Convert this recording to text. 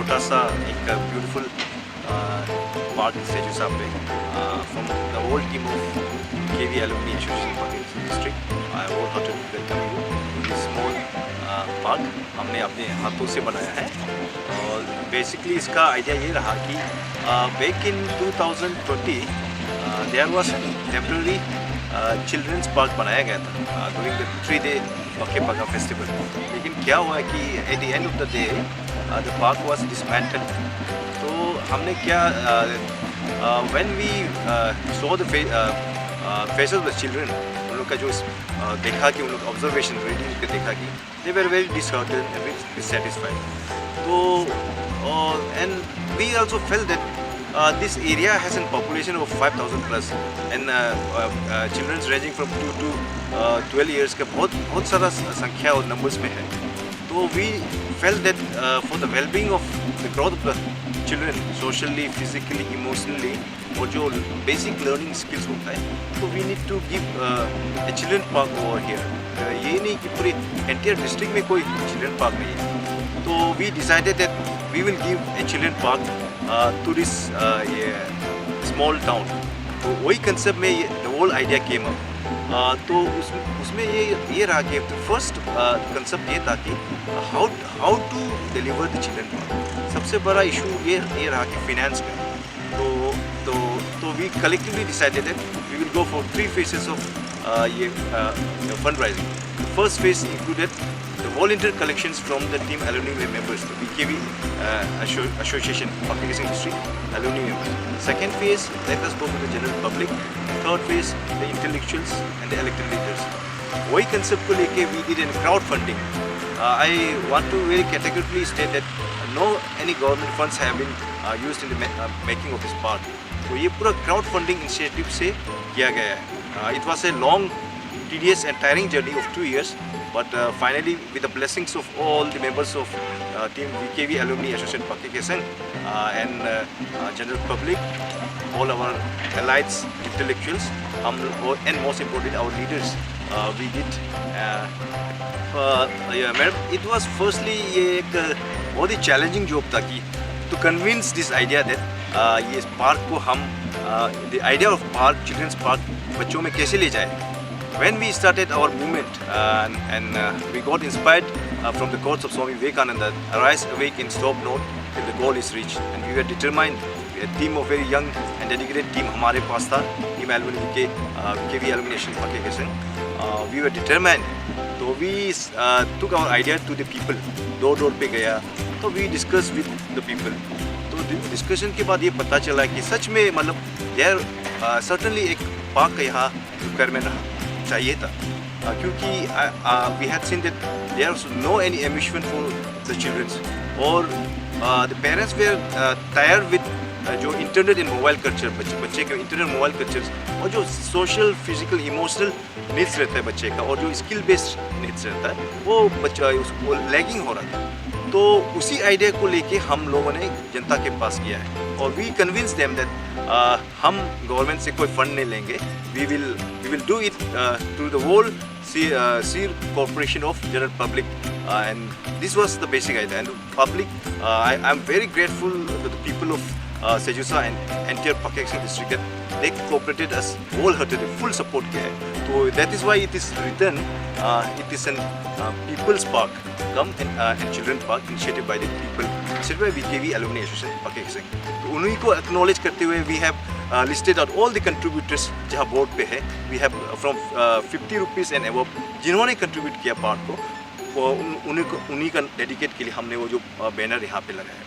छोटा सा एक ब्यूटीफुल पार्क सेजूसा पे from the whole team of KV alumni association Pakistan district I would how to welcome you this small park हमने अपने हाथों से बनाया है। और बेसिकली इसका आइडिया ये रहा कि back in 2020 there was temporary children's park बनाया गया था ड्यूरिंग द 3-day पक्के पक्का फेस्टिवल। लेकिन क्या हुआ कि at the end of the day the park was dismantled. तो हमने क्या when we saw the faces of the children, उन लोग का जो देखा कि उन लोग ऑब्जर्वेशन रेडी करके देखा कि they were very disheartened and dissatisfied. तो and we also felt that this area has a population of 5,000 plus and children ranging from 2 to 12 years का बहुत सारा संख्या और numbers में है। तो we felt that for the well-being of the growth of the children socially, physically, emotionally और जो basic learning skills होता है, तो we need to give a children park over here। ये नहीं कि पूरे entire district में कोई children park नहीं है। तो we decided that we will give a children park to this small town। तो वही कंसेप्ट में ये the whole idea came up। तो उसमें ये रहा कि फर्स्ट कंसेप्ट ये था कि how to deliver the children park। सबसे बड़ा इशू ये रहा कि फाइनेंस का। तो we collectively decided that we will go for 3 phases of fundraising। The first phase included the volunteer collections from the team alumni members, the BKV Association Pakistan District alumni members। Second phase, let us go to the general public। Third phase, the intellectuals and the elected leaders। वही concept को लेके we did a crowdfunding। I want to very categorically state that no any government funds have been used in the making of this park। तो ये पूरा crowdfunding initiative से किया गया है। It was a long, tedious and tiring journey of 2 years, but finally with the blessings of all the members of team VKV Alumni Association Pakistan and general public, all our allies, intellectuals, and most importantly our leaders, we did it was firstly ये एक बहुत ही challenging job था कि to convince this idea that ये park को हम the idea of park, children's park बच्चों में कैसे ले जाए। When we started our movement and we got inspired from the quotes of Swami Vivekananda, arise, awake and stop not till the goal is reached, and we were determined। A team of very young and dedicated team हमारे पास था, team alumni के KV Alumni Pakistan। We were determined, तो we took our idea to the people, door पे गया, तो we discussed with the people। तो discussion के बाद ये पता चला कि सच में मतलब there certainly एक पार्क का यहाँ रिक्वायरमेंट चाहिए था, क्योंकि we had seen that there was no any amusement for the children और the parents were tired with जो इंटरनेट एंड मोबाइल कल्चर, बच्चे के इंटरनेट मोबाइल कल्चर और जो सोशल फिजिकल इमोशनल नीड्स रहता है बच्चे का और जो स्किल बेस्ड नीड्स रहता है वो बच्चा उसको लैगिंग हो रहा था। तो उसी आइडिया को लेके हम लोगों ने जनता के पास किया है और वी कन्विंस देम दैट हम गवर्नमेंट से कोई फंड नहीं लेंगे, we will do it through the whole Seer Corporation of General Public, and this was the basic idea। And public, I am very grateful to the people of Sejusa and entire Pakistan district that they cooperated us wholeheartedly, full support किया है। तो that is why it is written, it is an people's park, come and children park initiated by the people, initiated by BKV Alumni Association Pakistan। तो उन्हीं को acknowledge करते हुए we have listed out all the contributors जहाँ board पे है। We have from 50 rupees and above जिन्होंने contribute किया पार्क को, उन्हीं का डेडिकेट के लिए हमने वो जो बैनर यहाँ पे लगाया है।